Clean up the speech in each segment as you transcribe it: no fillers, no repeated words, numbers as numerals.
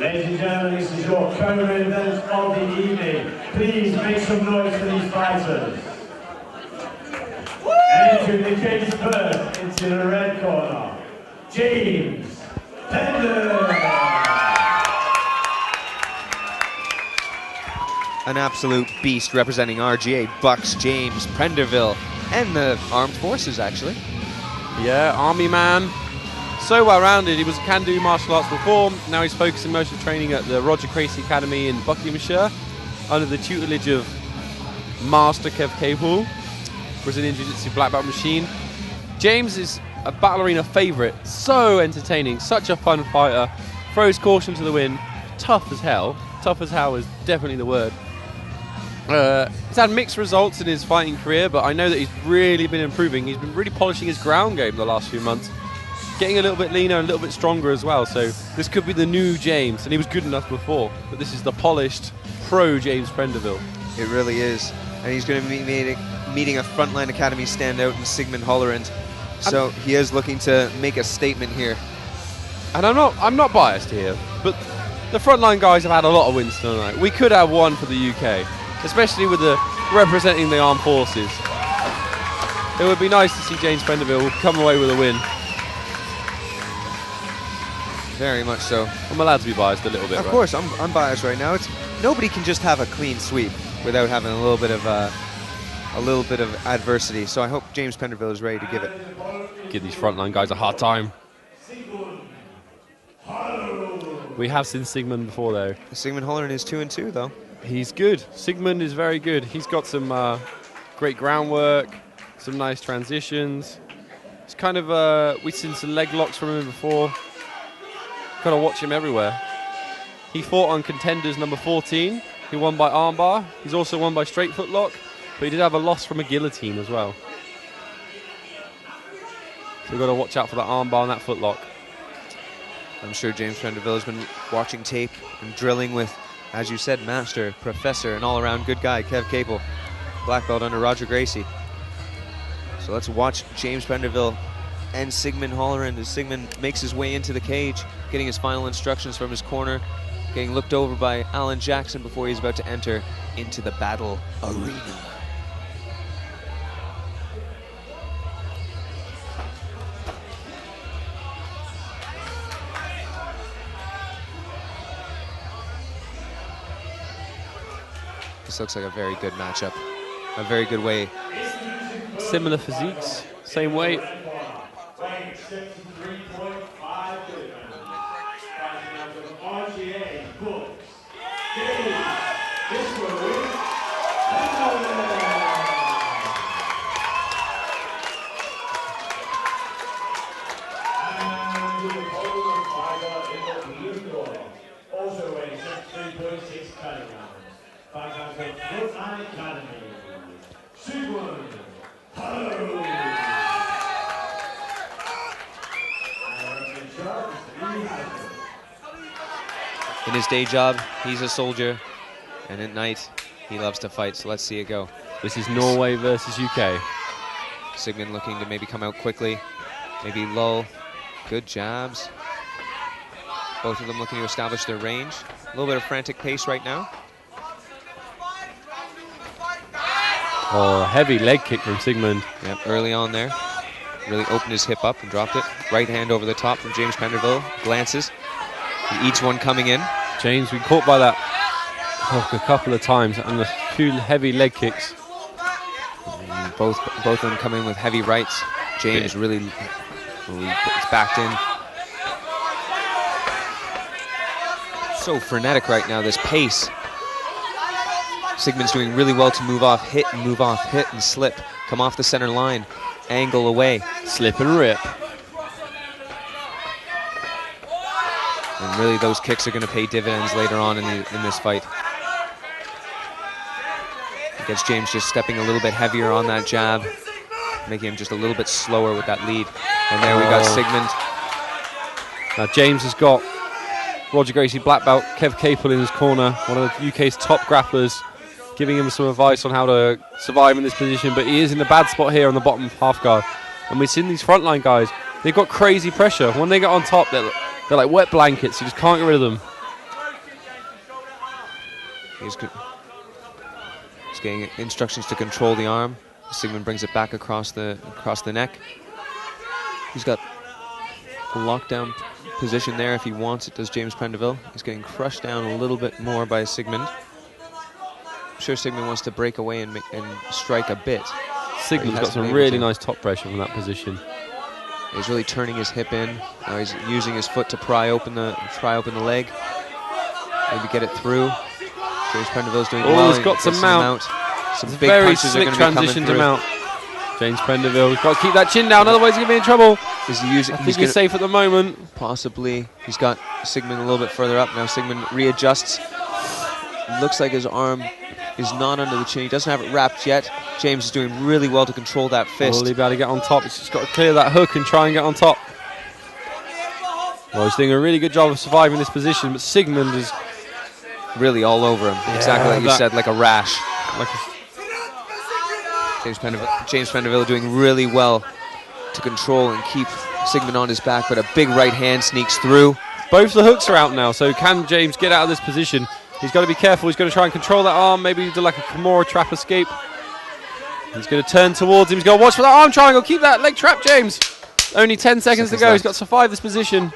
Ladies and gentlemen, this is your co-main event of the evening. Please make some noise for these fighters. Entering the cage first into the red corner, James Prenderville. An absolute beast representing RGA, Bucks, James Prenderville, and the armed forces, actually. Yeah, army man. So well-rounded. He was a can-do martial arts before. Now he's focusing most of training at the Roger Gracie Academy in Buckinghamshire under the tutelage of Master Kev Cable, Brazilian Jiu-Jitsu black belt machine. James is a battle arena favourite. So entertaining. Such a fun fighter. Throws caution to the wind. Tough as hell. Tough as hell is definitely the word. He's had mixed results in his fighting career, but I know that he's really been improving. He's been really polishing his ground game the last few months, getting a little bit leaner and a little bit stronger as well. So this could be the new James, and he was good enough before, but this is the polished pro James Prenderville. It really is. And he's going to be meeting a Frontline Academy standout in Sigmund Hollerud. So he is looking to make a statement here. And I'm not biased here, but the Frontline guys have had a lot of wins tonight. We could have one for the UK, especially with the representing the armed forces. It would be nice to see James Prenderville come away with a win. Very much so. I'm allowed to be biased a little bit. Of course, I'm biased right now. Nobody can just have a clean sweep without having a little bit of adversity. So I hope James Prenderville is ready to give it. Give these Frontline guys a hard time. We have seen Sigmund before, though. Sigmund Hollerud is 2-2, though. He's good. Sigmund is very good. He's got some great groundwork, some nice transitions. It's kind of we've seen some leg locks from him before. Gotta watch him everywhere. He fought on Contenders number 14. He won by armbar. He's also won by straight foot lock, but he did have a loss from a guillotine as well. So we've got to watch out for that armbar and that foot lock. I'm sure James Prenderville has been watching tape and drilling with, as you said, master, professor, and all-around good guy, Kev Capel, black belt under Roger Gracie. So let's watch James Prenderville and Sigmund Hollerud as Sigmund makes his way into the cage, getting his final instructions from his corner, getting looked over by Alan Jackson before he's about to enter into the battle arena. This looks like a very good matchup. A very good way. Similar physiques, same weight. In his day job, he's a soldier, and at night, he loves to fight, so let's see it go. This is Norway versus UK. Sigmund looking to maybe come out quickly, maybe lull. Good jabs. Both of them looking to establish their range. A little bit of frantic pace right now. Oh, heavy leg kick from Sigmund. Yep, early on there. Really opened his hip up and dropped it. Right hand over the top from James Prenderville. Glances. He eats one coming in. James been caught by that hook a couple of times and the two heavy leg kicks. And both of them coming with heavy rights. James really gets backed in. So frenetic right now, this pace. Sigmund's doing really well to move off, hit and slip. Come off the center line, angle away. Slip and rip. And really those kicks are going to pay dividends later on in this fight. I guess James just stepping a little bit heavier on that jab, making him just a little bit slower with that lead. And there we got Sigmund. Now James has got Roger Gracie black belt, Kev Capel in his corner, one of the UK's top grapplers, giving him some advice on how to survive in this position, but he is in a bad spot here on the bottom half guard. And we've seen these frontline guys, they've got crazy pressure. When they get on top, they're like wet blankets, you just can't get rid of them. He's getting instructions to control the arm. Sigmund brings it back across the neck. He's got a lockdown position there if he wants it, does James Prenderville. He's getting crushed down a little bit more by Sigmund. I'm sure Sigmund wants to break away and strike a bit. Sigmund's got some really nice top pressure from that position. He's really turning his hip in. Now he's using his foot to pry open the leg. Maybe get it through. James Prenderville's doing well. He's got some mount. Some it's big very punches slick are going to be transition coming to mount. James Prenderville, got to keep that chin down, otherwise he's going to be in trouble. I think he's safe at the moment. Possibly. He's got Sigmund a little bit further up. Now Sigmund readjusts. Looks like his arm is not under the chin. He doesn't have it wrapped yet. James is doing really well to control that fist. Will he be able to get on top? He's just got to clear that hook and try and get on top. Well, he's doing a really good job of surviving this position, but Sigmund is really all over him. Yeah, exactly like you said, like a rash. James Prenderville doing really well to control and keep Sigmund on his back, but a big right hand sneaks through. Both the hooks are out now, so can James get out of this position? He's got to be careful. He's going to try and control that arm, maybe do like a Kimura trap escape. He's going to turn towards him. He's got to watch for that arm triangle. Keep that leg trap, James. Only 10 seconds to go. Left. He's got to survive this position.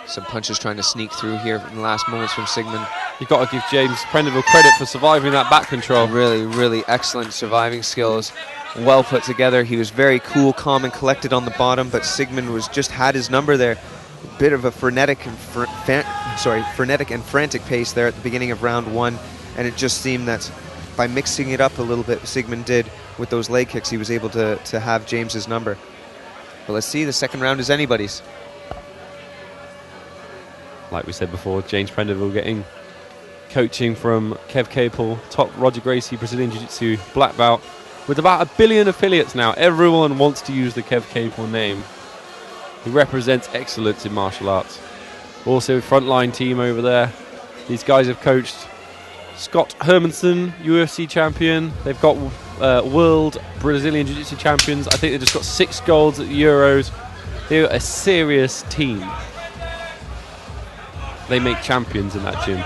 Some punches trying to sneak through here in the last moments from Sigmund. You've got to give James Prenderville credit for surviving that back control. Really, really excellent surviving skills. Well put together. He was very cool, calm, and collected on the bottom, but Sigmund just had his number there. A bit of a frenetic and frantic pace there at the beginning of round one, and it just seemed that by mixing it up a little bit, Sigmund did with those leg kicks, he was able to have James's number. But let's see, the second round is anybody's. Like we said before, James Prenderville getting coaching from Kev Capel, top Roger Gracie Brazilian Jiu-Jitsu black belt, with about 1 billion affiliates now. Everyone wants to use the Kev Capel name. He represents excellence in martial arts. Also, frontline team over there. These guys have coached Scott Hermanson, UFC champion. They've got world Brazilian Jiu-Jitsu champions. I think they just got 6 golds at the Euros. They're a serious team. They make champions in that gym.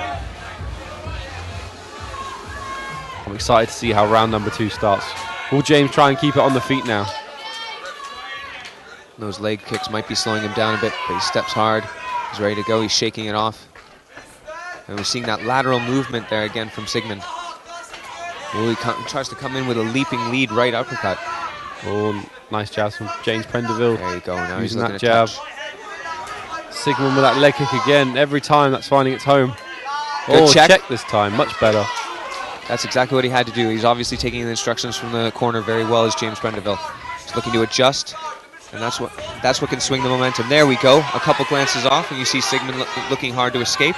I'm excited to see how round number 2 starts. Will James try and keep it on the feet now? Those leg kicks might be slowing him down a bit, but he steps hard. He's ready to go. He's shaking it off. And we're seeing that lateral movement there again from Sigmund. He tries to come in with a leaping lead right uppercut. Oh, nice jabs from James Prenderville. There you go. Now using he's that jab. Sigmund with that leg kick again. Every time that's finding its home. Good check this time. Much better. That's exactly what he had to do. He's obviously taking the instructions from the corner very well as James Prenderville. He's looking to adjust, and that's what can swing the momentum. There we go. A couple glances off, and you see Sigmund looking hard to escape.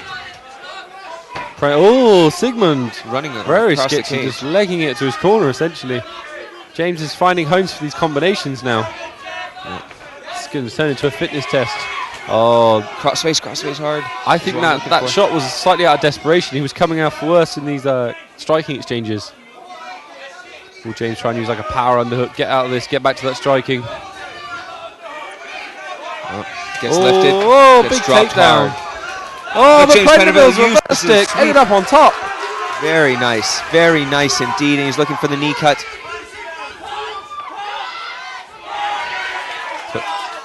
Sigmund running very sketchy, just legging it to his corner essentially. James is finding homes for these combinations now. Yeah. It's going to turn into a fitness test. Oh, crossface hard. I think that shot was slightly out of desperation. He was coming out for worse in these striking exchanges. Will James try and use like a power underhook, get out of this, get back to that striking? Gets lifted. Big takedown. But Prenderville's reverse stick ended up on top. Very nice indeed. And he's looking for the knee cut.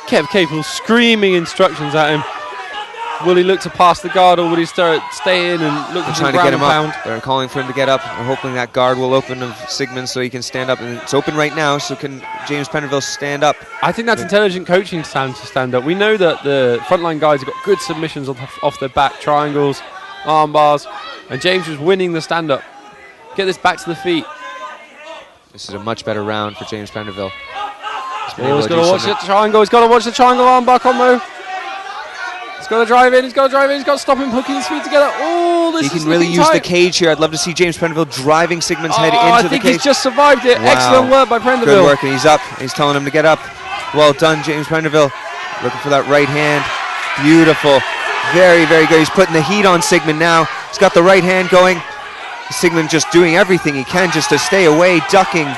Kev Capel screaming instructions at him. Will he look to pass the guard, or will he stay in and look to get him up? They're calling for him to get up. They're hoping that guard will open of Sigmund so he can stand up. And it's open right now, so can James Prenderville stand up? I think that's intelligent coaching to stand up. We know that the frontline guys have got good submissions off their back, triangles, arm bars, and James was winning the stand-up. Get this back to the feet. This is a much better round for James Prenderville. He's got to watch the triangle. He's got to watch the triangle armbar combo. He's got to drive in. He's got to stop him hooking his feet together. He can really use the cage here. I'd love to see James Prenderville driving Sigmund's head into the cage. I think he's just survived it. Wow. Excellent work by Prenderville. Good work, and he's up. He's telling him to get up. Well done, James Prenderville. Looking for that right hand. Beautiful. Very, very good. He's putting the heat on Sigmund now. He's got the right hand going. Sigmund just doing everything he can just to stay away, ducking,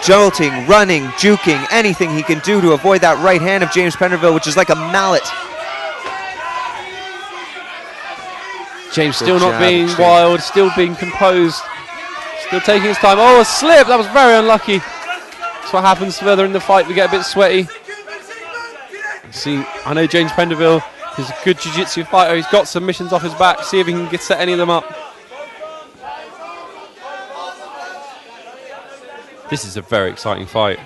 jolting, running, juking, anything he can do to avoid that right hand of James Prenderville, which is like a mallet. James Good still not jab, being extreme. wild, still being composed, still taking his time. Oh, a slip! That was very unlucky. That's what happens further in the fight. We get a bit sweaty. See, I know James Prenderville is a good jiu-jitsu fighter. He's got submissions off his back. See if he can set any of them up. This is a very exciting fight.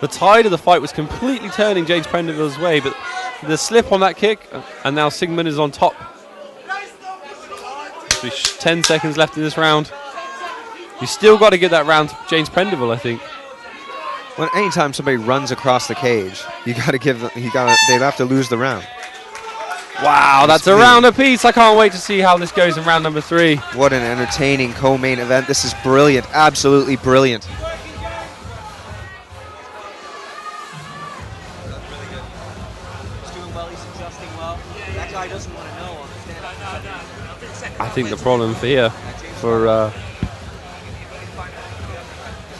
The tide of the fight was completely turning James Prenderville's way, but the slip on that kick, and now Sigmund is on top. There's 10 seconds left in this round. You still got to give that round to James Prenderville, I think. Well, anytime somebody runs across the cage, you got to give them. They'd have to lose the round. Wow, that's a round apiece. I can't wait to see how this goes in round number 3. What an entertaining co-main event. This is brilliant. Absolutely brilliant. I think the problem for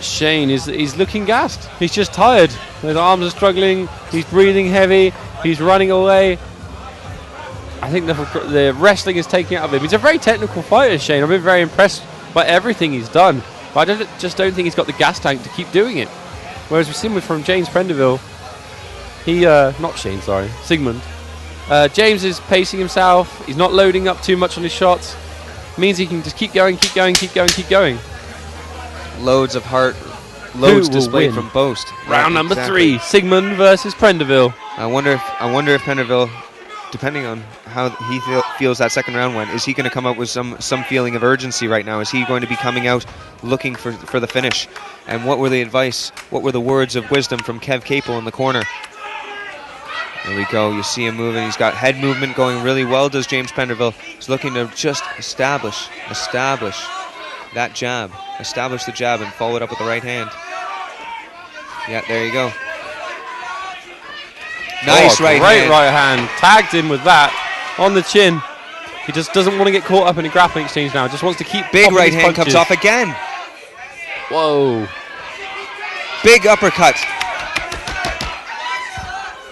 Shane is that he's looking gassed. He's just tired. His arms are struggling. He's breathing heavy. He's running away. I think the wrestling is taking it out of him. He's a very technical fighter, Shane. I've been very impressed by everything he's done. But I just don't think he's got the gas tank to keep doing it. Whereas we've seen from James Prenderville, Sigmund. James is pacing himself. He's not loading up too much on his shots. Means he can just keep going. Loads of heart, loads will displayed win? from both. Round number Exactly. 3, Sigmund versus Prenderville. I wonder if Prenderville, depending on how he feels that second round went, is he going to come up with some feeling of urgency right now? Is he going to be coming out looking for the finish? And what were the words of wisdom from Kev Capel in the corner? There we go. You see him moving. He's got head movement going really well, does James Prenderville. He's looking to just establish that jab. Establish the jab and follow it up with the right hand. Yeah, there you go. Nice right hand. Great right hand. Tagged him with that on the chin. He just doesn't want to get caught up in a grappling exchange now. Just wants to keep Big popping right his hand punches. comes off again. Whoa. Big uppercut.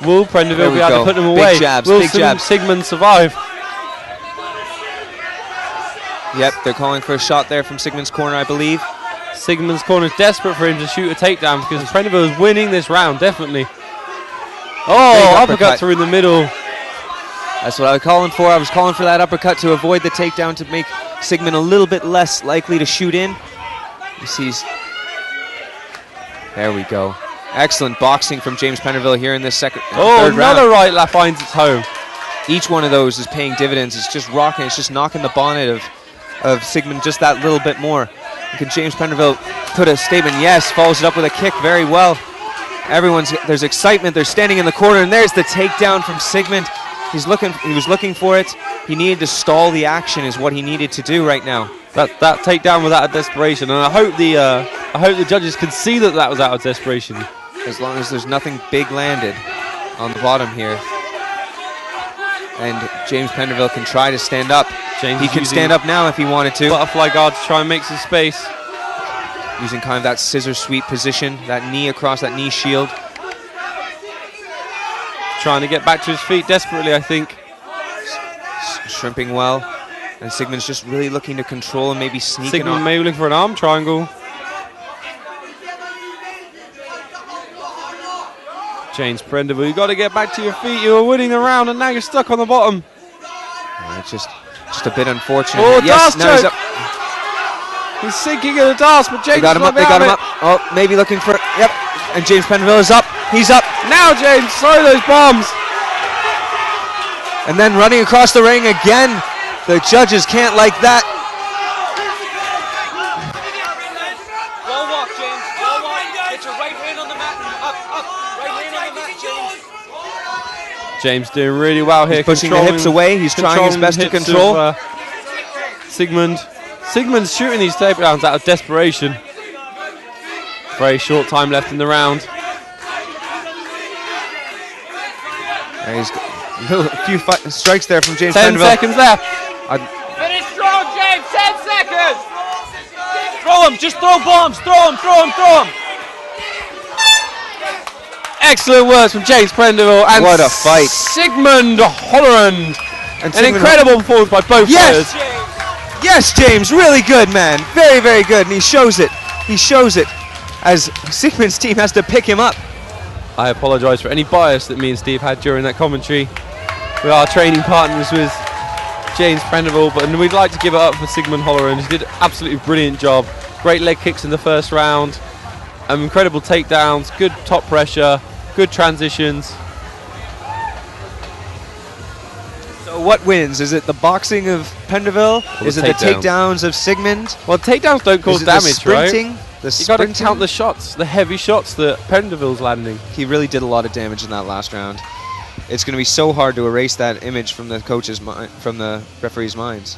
Will Prenderville There we be able go. to put him Big away? jabs, Will big jabs. Sigmund survive? Yep, they're calling for a shot there from Sigmund's corner, I believe. Sigmund's corner is desperate for him to shoot a takedown because Prenderville is winning this round, definitely. Oh, uppercut through the middle. That's what I was calling for. I was calling for that uppercut to avoid the takedown to make Sigmund a little bit less likely to shoot in. You see, there we go. Excellent boxing from James Prenderville here in this third round. Another right left finds its home. Each one of those is paying dividends. It's just rocking. It's just knocking the bonnet of Sigmund just that little bit more. Can James Prenderville put a statement? Yes, follows it up with a kick very well. There's excitement. They're standing in the corner, and there's the takedown from Sigmund. He was looking for it. He needed to stall the action is what he needed to do right now. That takedown was out of desperation, and I hope the judges could see that was out of desperation. As long as there's nothing big landed on the bottom here. And James Prenderville can try to stand up. He can stand up now if he wanted to. Butterfly guard to try and make some space. Using kind of that scissor sweep position, that knee across that knee shield. Trying to get back to his feet desperately, I think. Shrimping well. And Sigmund's just really looking to control and maybe sneak in. Sigmund maybe looking for an arm triangle. James Prenderville, you got to get back to your feet. You were winning the round and now you're stuck on the bottom. It's just a bit unfortunate. Oh, yes, now choke. He's sinking in the dance, but James got him up. Oh, maybe looking for. Yep. And James Prenderville is up. He's up. Now, James, throw those bombs. And then running across the ring again. The judges can't like that. Well walk, James. Well walk. Get your right hand on the mat. Up. Right hand on the mat, James. James doing really well here. He's pushing the hips away. He's trying his best to control. Sigmund's shooting these takedowns out of desperation. Very short time left in the round. He's got a few strikes there from James 10 Prenderville. seconds left. Finish strong, James. 10 seconds. Throw him. Just throw bombs. Throw him. Excellent words from James Prenderville and what a fight. Sigmund Hollerud And An incredible performance by both Yes! players. Yes, James, really good, man. Very, very good, and he shows it. He shows it as Sigmund's team has to pick him up. I apologise for any bias that me and Steve had during that commentary. We are training partners with James Prenderville, but we'd like to give it up for Sigmund Hollerud. He did an absolutely brilliant job. Great leg kicks in the first round, incredible takedowns, good top pressure, good transitions. So what wins? Is it the boxing of Prenderville? Is it the takedowns of Sigmund? Well, takedowns don't cause damage, right? You got to count the shots, the heavy shots that Prenderville's landing. He really did a lot of damage in that last round. It's going to be so hard to erase that image from the from the referees' minds.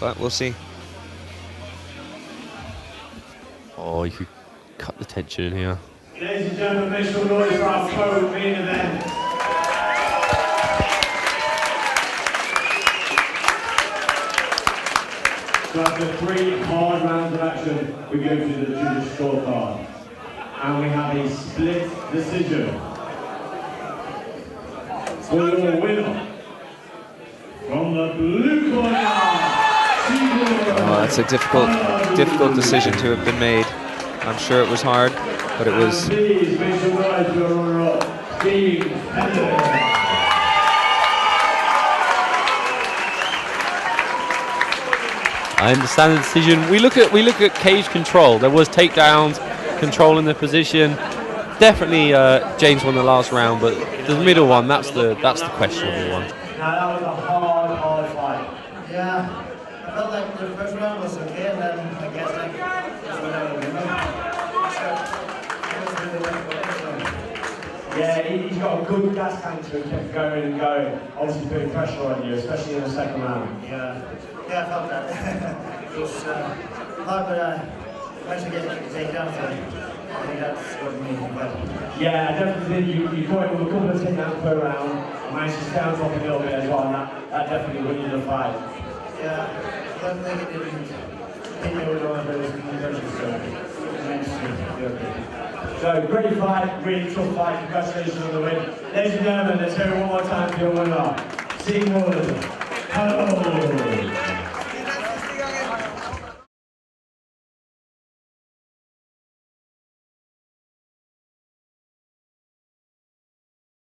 But we'll see. Oh, you could cut the tension in here. Ladies and gentlemen, make some noise for our co-main event. So after 3 hard rounds of action, we go to the judges' scorecard. And we have a split decision. For your winner, from the blue corner, Sigmund. Oh, that's a difficult decision to have been made. I'm sure it was hard, but it was. Please make some noise for your runner-up, Sigmund. I understand the decision. We look at cage control. There was takedowns, controlling the position. Definitely, James won the last round, but the middle one, that's the questionable one. Now that was a hard fight. Yeah, I felt like the first round was okay, and then I guess that's when I remember. Yeah, he's got a good gas tank, so he kept going and going. Obviously putting pressure on you, especially in the second round. Yeah, I felt that. It was hard, but eventually getting takedown, so I think that's what made me better. Yeah, I definitely think you caught him with a couple of takedowns per round, and managed to stay on top a little bit as well, and that definitely won you the fight. Yeah, I don't think it didn't hit me with one of those concussions, so it managed to do okay. So, great fight, really tough fight, congratulations on the win. Ladies and gentlemen, let's hear it one more time for your winner, Sigmund. Hello.